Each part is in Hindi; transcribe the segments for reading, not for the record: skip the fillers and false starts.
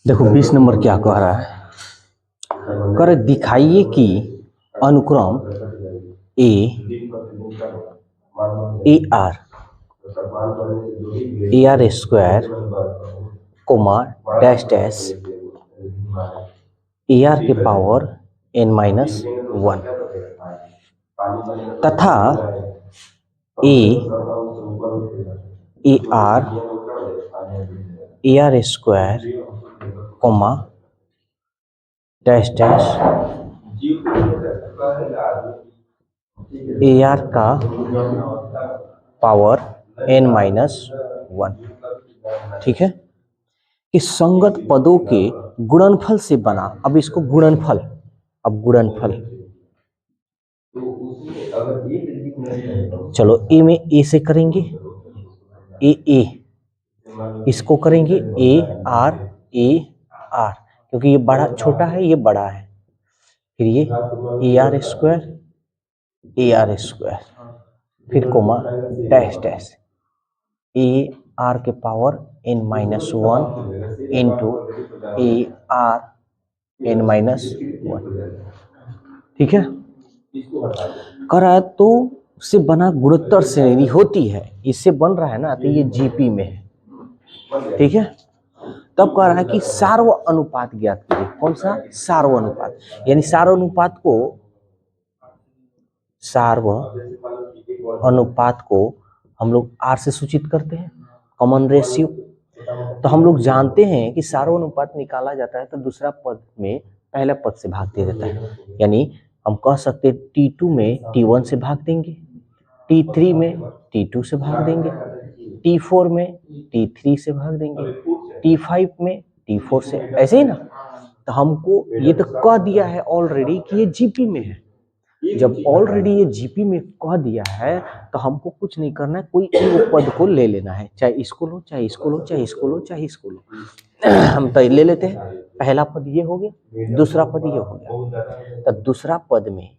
देखो 20 नंबर क्या कह रहा है, कर दिखाइए कि अनुक्रम a are square comma dash dash r के पावर n-1 तथा r square comma dash dash r का पावर n-1। ठीक है, कि संगत पदों के गुणनफल से बना। अब इसको गुणनफल, अब गुणनफल चलो ए में ए से करेंगे, ए इसको करेंगे आर क्योंकि ये बड़ा छोटा है, ये बड़ा है। फिर ये आर स्क्वायर फिर कोमा डैश डैश आर के power n-1 into r n-1। ठीक है, करा तो से बना गुणोत्तर श्रेणी होती है, इससे बन रहा है ना, तो ये जीपी में है। ठीक है, तब कह रहा है कि सार्व अनुपात ज्ञात कीजिए। कौन सा सार्व अनुपात? यानी सार्व अनुपात को हम लोग आर से सूचित करते हैं, कॉमन रेशियो। तो हम लोग जानते हैं कि सार्व अनुपात निकाला जाता है तो दूसरा पद में पहला पद से भाग दिया जाता है। यानी हम कह सकते हैं T2 में T1 से भाग देंगे, T3 में T2 से भाग देंगे, T4 में T3 से भाग देंगे, T5 में T4 से, ऐसे ही ना। तो हमको ये तो कह दिया है ऑलरेडी कि ये जीपी में है। जब ऑलरेडी ये जीपी में कह दिया है तो हमको कुछ नहीं करना है, कोई एक पद को ले लेना है, चाहे इसको लो, चाहे इसको लो, चाहे इसको लो, चाहे इसको लो। हम तो ले लेते हैं। पहला पद ये हो गया, दूसरा पद ये हो गया। तो दूसरा पद में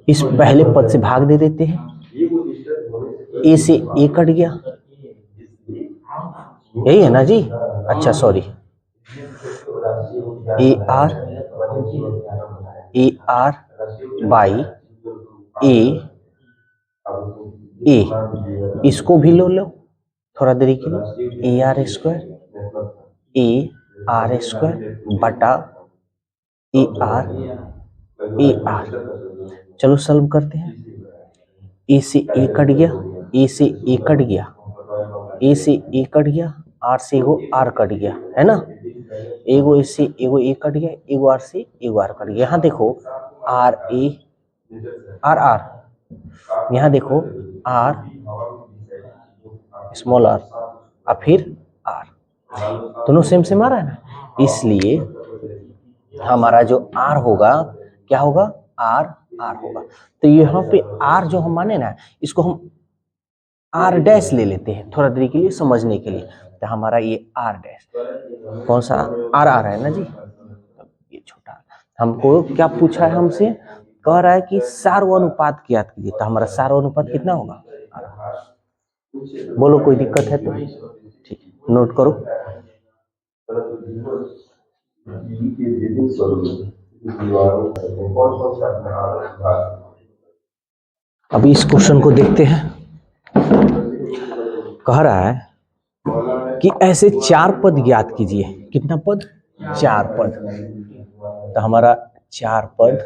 इस पहले पद से भाग दे देते हैं, ए से ए कट गया, यही है ना जी। अच्छा सॉरी, ए आर बाई ए इसको भी लो थोड़ा देरी के लिए, आर स्क्वायर बटा आर। चलो सॉल्व करते हैं। ए से ए कट गया, ए से ए कट गया, ए से ए कट गया, आर से एगो आर कट गया, है ना। एगो इससे एगो ए कट गया, एगो आर से एगो आर कट गया। यहाँ देखो आर यहाँ देखो आर स्मॉल आर और फिर आर, दोनों सेम सेम आ रहा है ना। इसलिए हमारा जो आर होगा क्या होगा, आर होगा। तो यहाँ पे आर जो हम माने ना, इसको हम आर डैश ले लेते हैं थोड़ा देर के लिए समझने के लिए। तो हमारा ये आर डैश कौन सा आर है ना जी, ये छोटा। हमको क्या पूछा है हमसे, कह रहा है कि सार्व अनुपात ज्ञात कीजिए। तो हमारा सार्व अनुपात कितना होगा, बोलो कोई दिक्कत है तो ठीक, नोट करो। अभी इस क्वेश्चन को देखते हैं। कह रहा है कि ऐसे चार पद ज्ञात कीजिए। कितना पद, चार पद। तो हमारा चार पद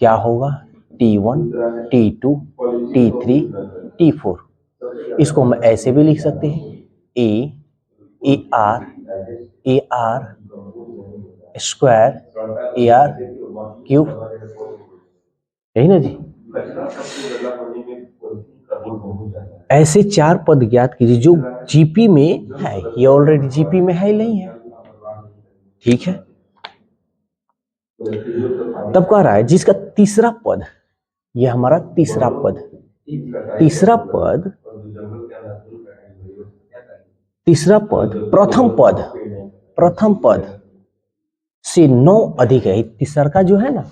क्या होगा, T1 T2 T3 T4। इसको हम ऐसे भी लिख सकते हैं, a are square r cube, यही ना जी। ऐसे चार पद ज्ञात कीजिए जो जीपी में है। ये ऑलरेडी जीपी में है, नहीं है। ठीक है, तब कह रहा है जिसका तीसरा पद, ये हमारा तीसरा पद प्रथम पद से 9 अधिक है। तीसरा का जो है ना,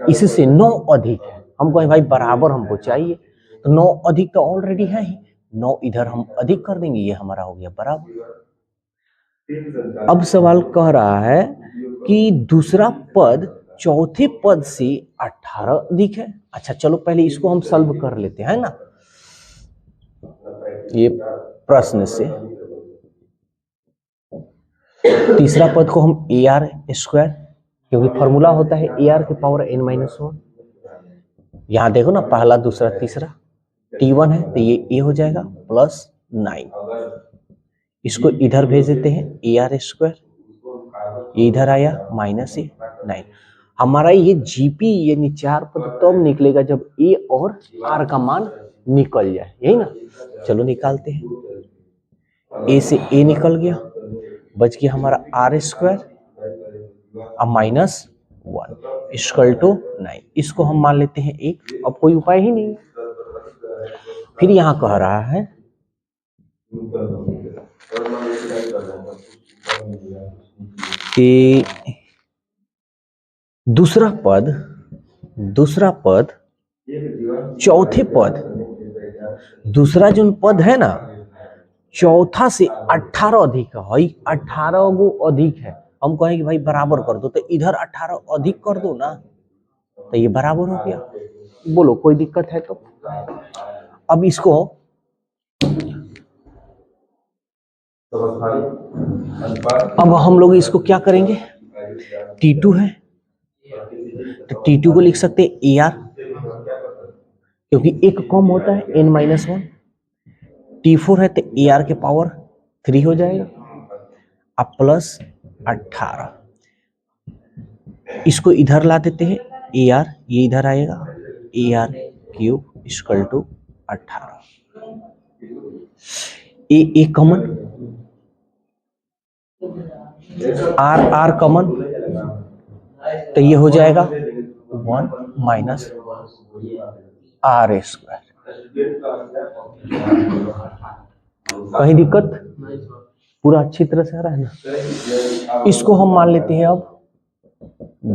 इससे 9 अधिक है। हम कहें भाई बराबर हमको चाहिए, तो 9 अधिक तो ऑलरेडी है ही, 9 इधर हम अधिक कर देंगे, ये हमारा हो गया बराबर। अब सवाल कह रहा है कि दूसरा पद चौथे पद से 18 अधिक है। अच्छा चलो पहले इसको हम सॉल्व कर लेते हैं ना, ये प्रश्न से। तीसरा पद को हम ए आर स्क्वायर, क्योंकि फॉर्मूला होता है ए आर की पावर n-1। यहां देखो ना, पहला दूसरा तीसरा T1 है तो ये ए हो जाएगा प्लस 9। इसको इधर भेज देते हैं ए आर स्क्वायर, ये इधर आया माइनस ए 9। हमारा ये जीपी यानी 4 पद तब निकलेगा जब ए और आर का मान निकल जाए, यही ना। चलो निकालते हैं, ए से ए निकल गया, बच गया हमारा आर स्क्वायर अब माइनस 1 इक्वल टू 9। इसको हम मान लेते हैं 1। अब कोई उपाय ही नहीं। फिर यहां कह रहा है कि दूसरा पद चौथे पद, दूसरा जो पद है ना चौथा से 18 अधिक है, 18 गो अधिक है। हम कहें कि भाई बराबर कर दो, तो इधर 18 अधिक कर दो ना, तो ये बराबर हो गया। बोलो कोई दिक्कत है तो। अब इसको अब हम लोग इसको क्या करेंगे, T2 है तो T2 को लिख सकते हैं ए आर, क्योंकि एक कम होता है n-1। T4 है तो ए आर के पावर 3 हो जाएगा, अब प्लस 18। इसको इधर ला देते हैं ए आर, ये इधर आएगा a are cube equal to 18। A common, r common, तो ये हो जाएगा 1 माइनस आर स्क्वायर। कहीं दिक्कत, पूरा अच्छी तरह से आ रहा है ना। इसको हम मान लेते हैं अब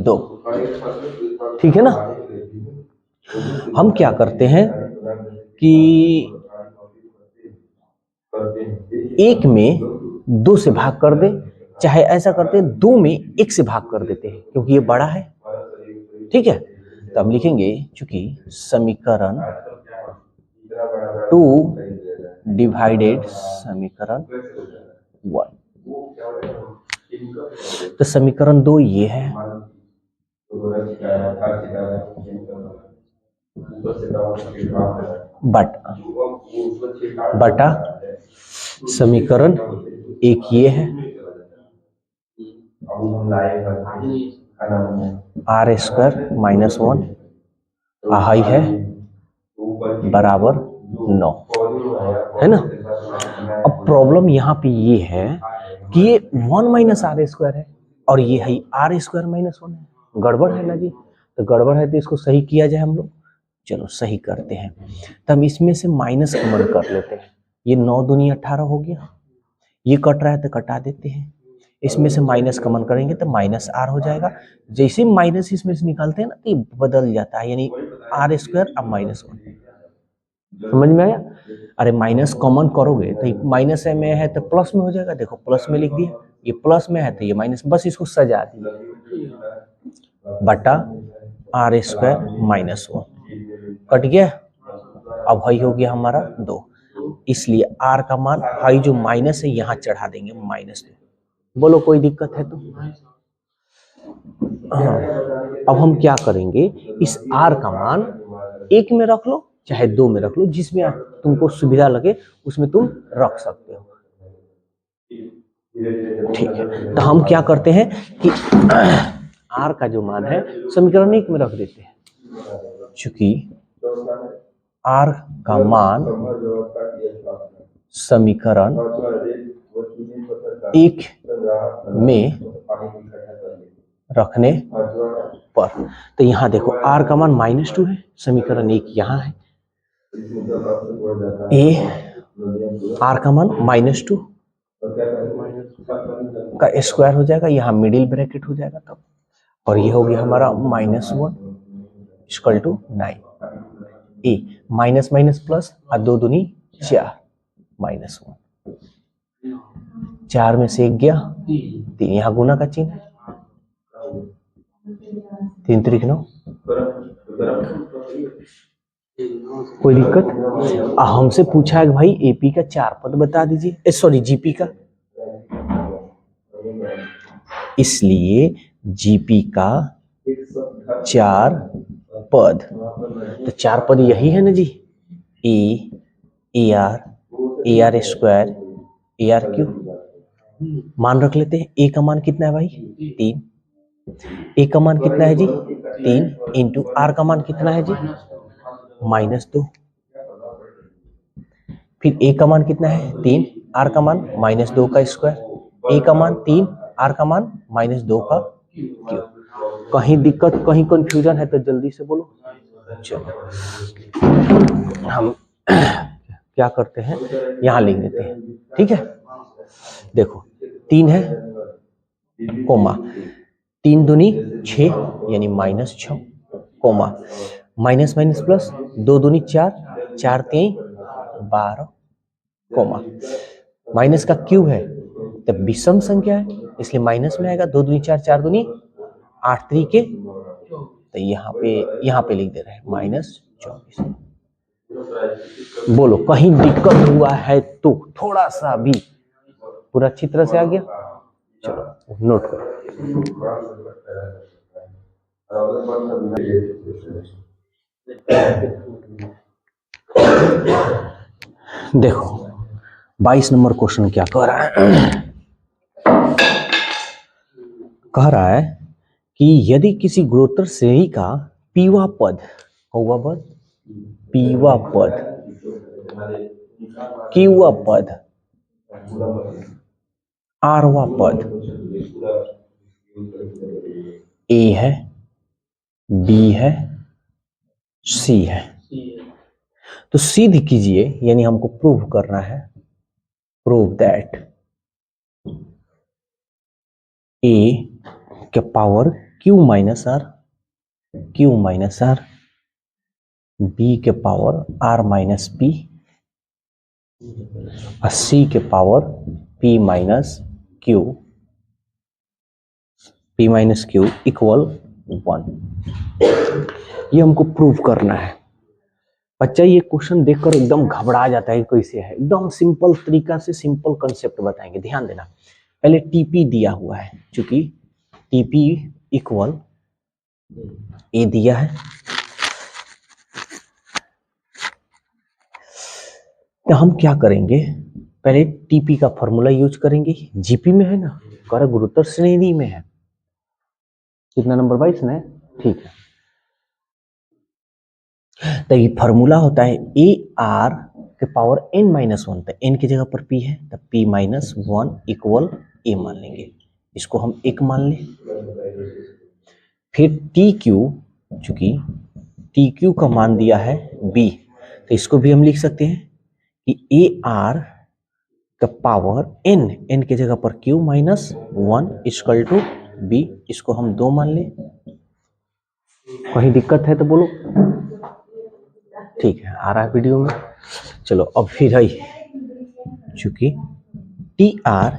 2, ठीक है ना। हम क्या करते हैं कि 1 में 2 से भाग कर दे, चाहे ऐसा करते हैं 2 में 1 से भाग कर देते हैं, क्योंकि ये बड़ा है, ठीक है। तो हम लिखेंगे चूंकि समीकरण 2 डिवाइडेड समीकरण 1, तो समीकरण 2 ये है, बटा समीकरण 1 ये है, आर स्क्वायर माइनस 1 हाई है बराबर 9, है ना। अब प्रॉब्लम यहाँ पे ये है कि ये 1 माइनस आर स्क्वायर है और ये है आर स्क्वायर माइनस 1 है। गड़बड़ है ना जी, तो गड़बड़ है तो इसको सही किया जाए हम लोग। चलो सही करते हैं, तो हम इसमें से माइनस कॉमन कर लेते हैं। ये 9 दूनी 18 हो गया, ये कट रहा है तो कटा देते हैं, इसमें से माइनस कॉमन करेंगे तो माइनस आर हो जाएगा। जैसे माइनस इसमें से निकालते हैं ना तो ये बदल जाता है, यानी आर स्क्वायर अब माइनस 1। समझ में आया। अरे माइनस कॉमन करोगे तो माइनस में है तो प्लस में हो जाएगा, देखो प्लस में लिख दिया, ये प्लस में है तो ये माइनस, बस इसको सजा दिए, बटा आर स्क्वायर माइनस 1 कट गया। अब हाई हो गया हमारा 2, इसलिए आर का मान हाई जो माइनस है यहाँ चढ़ा देंगे -2। बोलो कोई दिक्कत है तो। हाँ, अब हम क्या करेंगे, इस आर का मान 1 में रख लो चाहे 2 में रख लो, जिसमें तुमको सुविधा लगे उसमें तुम रख सकते हो, ठीक है। तो हम क्या करते हैं कि आर का जो मान है समीकरण 1 में रख देते हैं, चूंकि आर का मान समीकरण 1 में रखने पर, तो यहाँ देखो आर का मान -2 है, समीकरण 1 यहाँ है, ए आर का मान -2 का स्क्वायर हो जाएगा, यहाँ मिडिल ब्रैकेट हो जाएगा तब, और ये हो गया हमारा -1 equal to 9। A minus minus plus और 2 दूनी 4, -1। 4 में से 1 गया 3, यहाँ गुना का चिन्ह है, 3 3 9। कोई दिक्कत? हमसे पूछा है कि भाई एपी का 4 पद बता दीजिए, सॉरी जीपी का, इसलिए जीपी का 4 पद, तो 4 पद यही है ना जी, A are square A are cube. मान रख लेते हैं, ए का मान कितना है भाई 3, ए का मान कितना है जी 3 इंटू आर का मान कितना है जी -2, फिर ए का मान कितना है 3, आर का मान -2 का स्क्वायर, ए का मान 3, आर का मान -2 का क्यूब। कहीं दिक्कत कहीं कंफ्यूजन है तो जल्दी से बोलो। चलो हम क्या करते हैं, यहाँ लिख देते हैं, ठीक है। देखो 3 है कोमा 3 दूनी 6 यानी -6 कोमा माइनस माइनस प्लस 2 दूनी 4 4 3 12 कोमा माइनस का क्यूब है तब विषम संख्या है इसलिए माइनस में आएगा, 2 दूनी 4 4 दूनी 8 3 के, तो यहाँ पे लिख दे रहे हैं -24। बोलो कहीं दिक्कत हुआ है तो, थोड़ा सा भी, पूरा अच्छी तरह से आ गया। चलो नोट करो। देखो 22 नंबर क्वेश्चन क्या कह रहा है, कह रहा है कि यदि किसी गुणोत्तर श्रेणी का पीवा पद, पीवा पद, क्यूवा पद, आरवा पद ए है, बी है, सी है, तो सिद्ध कीजिए, यानी हमको प्रूव करना है, प्रूव दैट ए के power Q minus R, B के पावर आर माइनस पी, और सी के power P minus Q equal 1। ये हमको प्रूव करना है। बच्चा ये क्वेश्चन देखकर एकदम घबरा जाता है, कैसे है, एकदम सिंपल तरीका से सिंपल कंसेप्ट बताएंगे, ध्यान देना। पहले टीपी दिया हुआ है, चूंकि टीपी इक्वल ए दिया है, तो हम क्या करेंगे, पहले टीपी का फॉर्मूला यूज करेंगे, जीपी में है ना, कर गुरुत्तर श्रेणी में है, कितना नंबर 22 ना, ठीक है। तो ये फॉर्मूला होता है ए आर के पावर n-1, तो n की जगह पर p है तो p-1 इक्वल a मान लेंगे, इसको हम 1 मान लें। फिर टी क्यू, चूंकि टी क्यू का मान दिया है b, तो इसको भी हम लिख सकते हैं कि ए आर का पावर n की जगह पर q-1 इक्वल टू b, इसको हम 2 मान लें। कहीं दिक्कत है तो बोलो, ठीक है, आ रहा है वीडियो में। चलो अब फिर है, चूंकि T r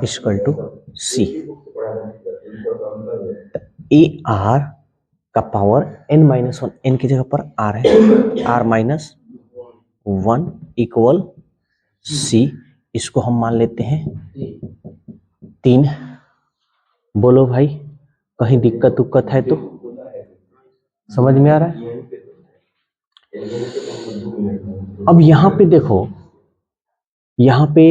equal to c, a r का पावर n-1, n की जगह पर r है, r-1 इक्वल सी, इसको हम मान लेते हैं 3। बोलो भाई कहीं दिक्कत उक्कत है तो, समझ में आ रहा है। अब यहां पे देखो, यहां पे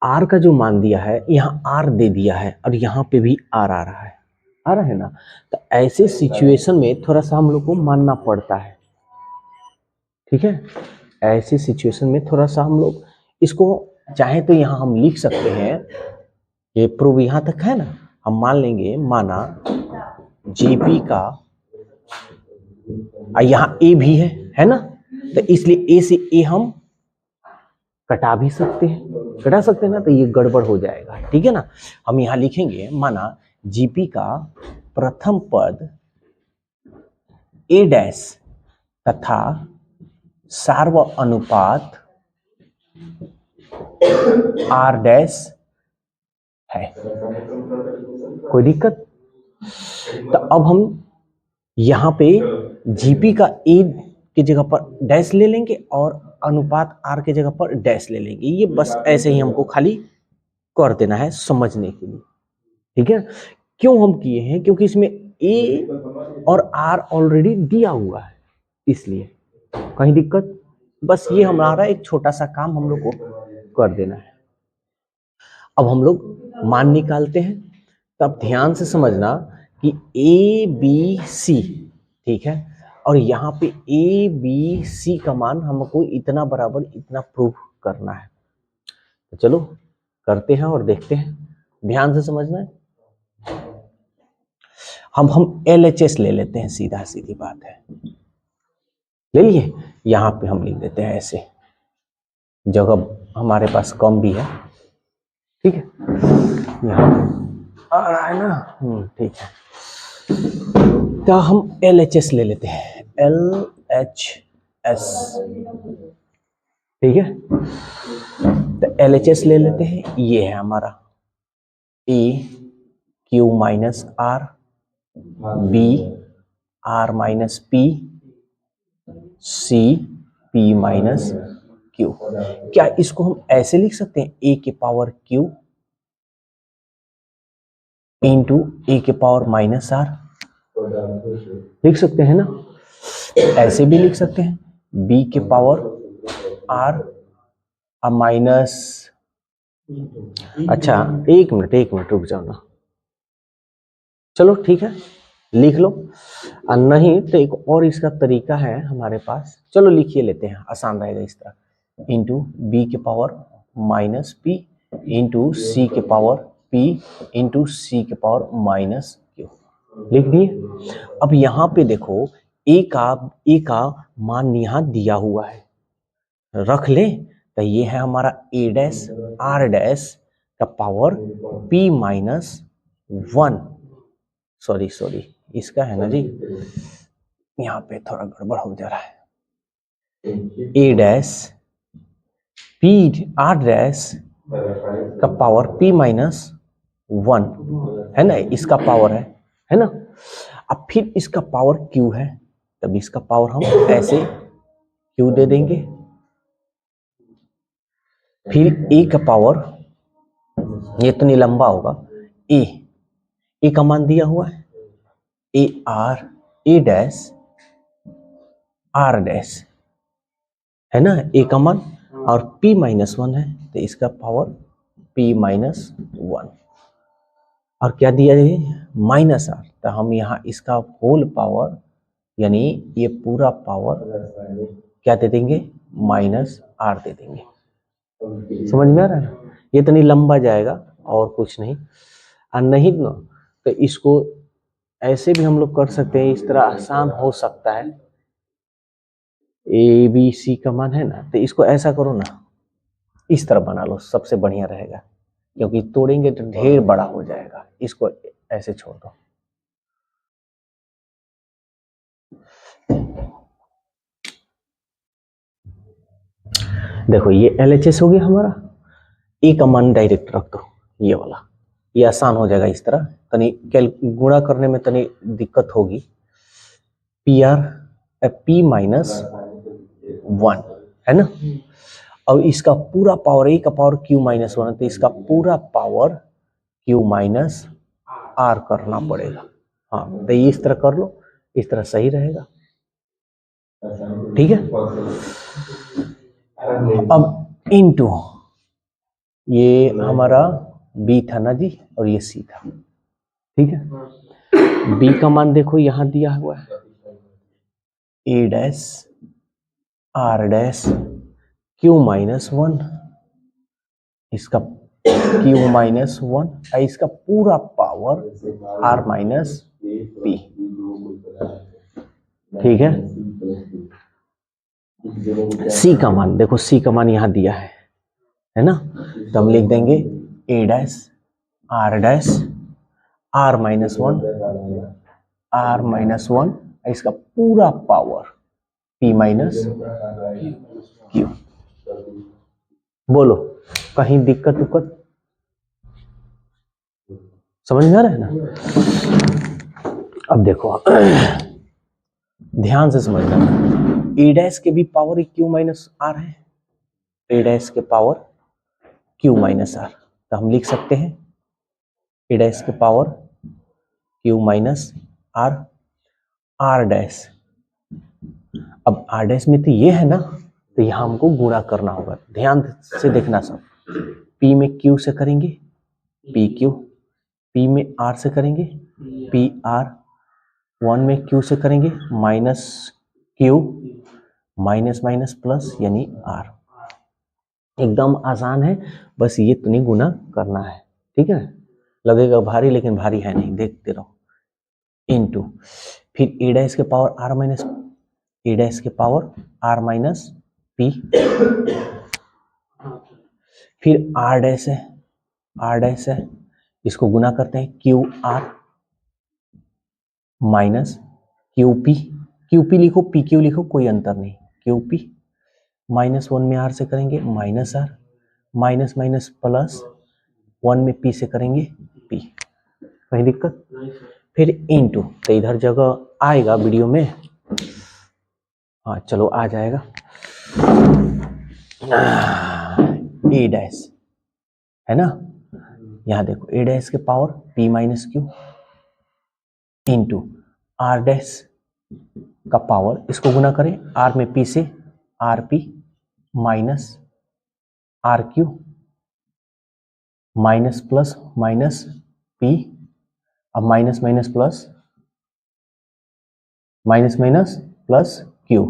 r का जो मान दिया है, यहाँ r दे दिया है, और यहाँ पे भी r आ रहा है ना, तो ऐसे सिचुएशन में थोड़ा सा हम लोग को मानना पड़ता है, ठीक है। ऐसे सिचुएशन में थोड़ा सा हम लोग इसको, चाहे तो यहाँ हम लिख सकते हैं, ये प्रूव यहाँ तक है ना, हम मान लेंगे, माना जीपी का, यहाँ ए भी है ना, तो इसलिए ए से ए हम कटा भी सकते हैं ना, तो ये गड़बड़ हो जाएगा, ठीक है ना। हम यहाँ लिखेंगे, माना जीपी का प्रथम पद a' तथा सार्व अनुपात आर डैश है। कोई दिक्कत? तो अब हम यहाँ पे जीपी का ए की जगह पर डैश ले लेंगे और अनुपात आर की जगह पर डैश ले लेंगे। ये बस ऐसे ही हमको खाली कर देना है समझने के लिए, ठीक है। क्यों हम किए हैं? क्योंकि इसमें ए और आर ऑलरेडी दिया हुआ है, इसलिए कहीं दिक्कत? बस ये हमारा एक छोटा सा काम हम लोग को कर देना है। अब हम लोग मान निकालते हैं। तब ध्यान से समझना कि ए बी सी, ठीक है, और यहाँ पे ए बी सी का मान हमको इतना बराबर इतना प्रूव करना है। तो चलो करते हैं और देखते हैं। ध्यान से समझना है। हम LHS ले लेते हैं, सीधा सीधी बात है। ले लिए, यहाँ पे हम लिख देते हैं ऐसे, जगह हमारे पास कम भी है, ठीक है। यहाँ आ रहा है ना, ठीक है। तो हम LHS ले लेते हैं, LHS, ठीक है। तो LHS ले लेते हैं। ये है हमारा A Q minus R, B R minus P, C P minus Q. क्या इसको हम ऐसे लिख सकते हैं, ए के पावर क्यू इंटू ए के पावर माइनस आर? लिख सकते हैं ना, ऐसे भी लिख सकते हैं, बी के पावर आर माइनस, अच्छा एक मिनट रुक जाओ ना, चलो ठीक है लिख लो। और नहीं तो एक और इसका तरीका है हमारे पास, चलो लिखिए लेते हैं, आसान रहेगा इस तरह, इंटू बी के पावर माइनस पी इंटू सी के पावर पी इंटू सी के पावर माइनस क्यू, लिख दिए। अब यहाँ पे देखो ए का मान यहाँ दिया हुआ है, रख ले। तो ये है हमारा ए डैश आर डैश का पावर पी माइनस 1, सॉरी इसका है ना जी, यहाँ पे थोड़ा गड़बड़ हो जा रहा है। ए डैश पी आर डैश का पावर पी माइनस 1 है ना, इसका पावर है ना। अब फिर इसका पावर क्यू है, तब इसका पावर हम ऐसे क्यू दे देंगे। फिर ए का पावर, ये इतनी लंबा होगा, ए का मान दिया हुआ है, ए डैश आर डैश है ना, ए का मान, और p माइनस 1 है तो इसका पावर p माइनस 1, और क्या दिया है माइनस आर, तो हम यहाँ इसका होल पावर यानी ये पूरा पावर क्या दे देंगे, माइनस आर दे देंगे। समझ में आ रहा है ना, ये इतनी लंबा जाएगा और कुछ नहीं। और नहीं ना तो इसको ऐसे भी हम लोग कर सकते हैं, इस तरह आसान हो सकता है। ए बी सी का मान है ना, तो इसको ऐसा करो ना, इस तरह बना लो, सबसे बढ़िया रहेगा, क्योंकि तोड़ेंगे तो ढेर बड़ा हो जाएगा। इसको ऐसे छोड़ दो। देखो ये LHS हो गया हमारा, ए का मान डायरेक्ट रख दो, ये वाला, ये आसान हो जाएगा। इस तरह तनी गुणा करने में तनी दिक्कत होगी। पी आर पी माइनस 1 है ना, और इसका पूरा पावर, ए का पावर क्यू माइनस 1 है तो इसका पूरा पावर क्यू माइनस आर करना पड़ेगा। हाँ तो ये इस तरह कर लो, इस तरह सही रहेगा, ठीक है। अब इनटू ये हमारा बी था ना जी, और ये सी था, ठीक है। बी का मान देखो यहाँ दिया हुआ है, ए dash R dash Q minus 1, इसका क्यू माइनस 1, इसका पूरा पावर आर माइनस पी, ठीक है। सी का मान देखो, सी का मान यहाँ दिया है ना, तो हम लिख देंगे ए डैश आर माइनस 1 इसका पूरा पावर पी माइनस क्यू, बोलो कहीं दिक्कत उक्कत समझ में आ रहा है ना। अब देखो ध्यान से समझना, ए डैश के भी पावर क्यू माइनस आर है, ए डैश के पावर क्यू माइनस आर, तो हम लिख सकते हैं ए डैश के power Q minus r, r dash. अब आर डैश में तो ये है ना, तो यहां हमको गुणा करना होगा, ध्यान से देखना सब। पी में क्यू से करेंगे पी क्यू, पी में आर से करेंगे पी आर, 1 में क्यू से करेंगे minus Q, minus minus plus यानी आर। एकदम आसान है, बस ये इतनी गुना करना है, ठीक है। लगेगा भारी लेकिन भारी है नहीं, देखते रहो। इनटू फिर ए डैश के power are minus, a dash के पावर आर माइनस पी, फिर आर डैश है, आर डैश है, इसको गुना करते हैं q are minus Q p, q p लिखो पी क्यू लिखो कोई अंतर नहीं, क्यू पी माइनस 1 में आर से करेंगे minus r, minus minus plus 1 में पी से करेंगे पी, कहीं दिक्कत। फिर इनटू, तो इधर जगह आएगा वीडियो में, हाँ चलो आ जाएगा, ए डैश है ना, यहां देखो ए डैश के power P minus Q into R dash का पावर, इसको गुना करें आर में पी से R P minus R Q minus plus minus P, अब minus minus plus, minus minus plus Q,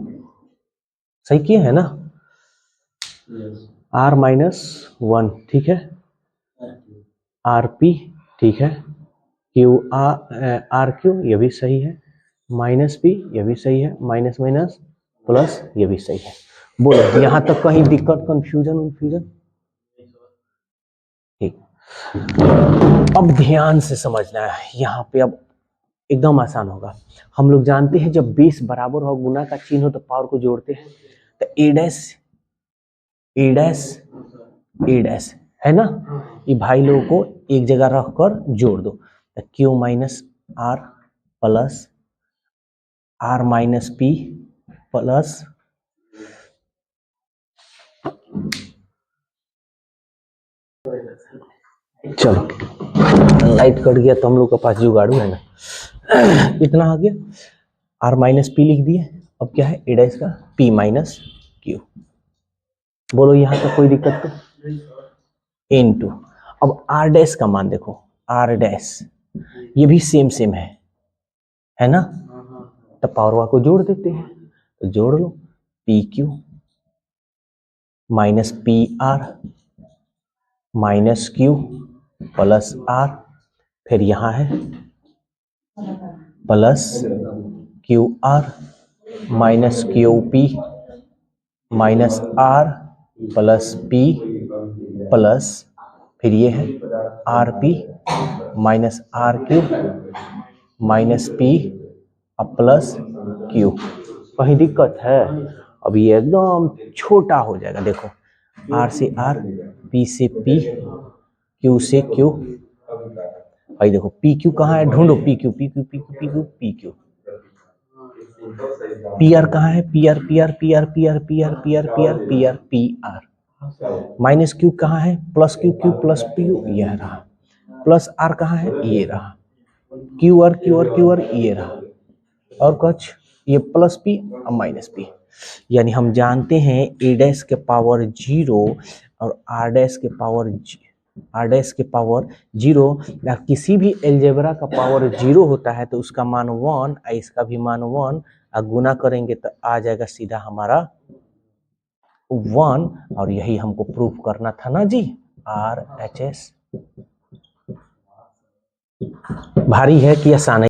सही किए है ना। आर माइनस 1 ठीक है, आर पी ठीक है, क्यू आर क्यू ये भी सही है, माइनस पी ये भी सही है, माइनस माइनस प्लस ये भी सही है। बोलो यहां तक कहीं दिक्कत कंफ्यूजन ठीक। अब ध्यान से समझना है, यहाँ पे अब एकदम आसान होगा। हम लोग जानते हैं जब बेस बराबर हो, गुना का चिन्ह हो तो पावर को जोड़ते हैं, तो ए डैश ए डैश ए डैश है ना, ये भाई लोगों को एक जगह रखकर जोड़ दो, तो q minus are plus r minus p plus चलो लाइट कट गया तो हम लोग के पास जुगाड़ू है ना, इतना आ गया, आर माइनस पी लिख दिए, अब क्या है ए डैश का पी माइनस क्यू। बोलो यहाँ तक कोई दिक्कत तो, इनटू अब आर डैश का मान देखो, आर डैश ये भी सेम है ना, तो पावर को जोड़ देते हैं, तो जोड़ लो P Q minus P R minus Q plus R, फिर यहाँ है plus Q are minus Q P minus are plus P plus फिर ये है R P minus R Q minus P अब प्लस क्यू, कहीं दिक्कत है। अब ये एकदम छोटा हो जाएगा, देखो आर से आर, पी से पी, क्यू से क्यू, भाई देखो पी क्यू कहाँ है, ढूंढो P q p q p q p q p q, P R कहाँ है, P R P R P R P R P R P R P R P R P R, minus Q कहाँ है, plus Q Q plus P U यह रहा, प्लस आर कहाँ है ये रहा, Q R Q R Q R ये रहा, और कुछ ये प्लस पी और माइनस पी। यानी हम जानते हैं ए डैश के पावर 0 और आर डैश के पावर 0, या किसी भी एलजेब्रा का पावर 0 होता है तो उसका मान 1 और इसका भी मान 1, और गुना करेंगे तो आ जाएगा सीधा हमारा 1, और यही हमको प्रूफ करना था ना जी। RHS भारी है कि आसान है?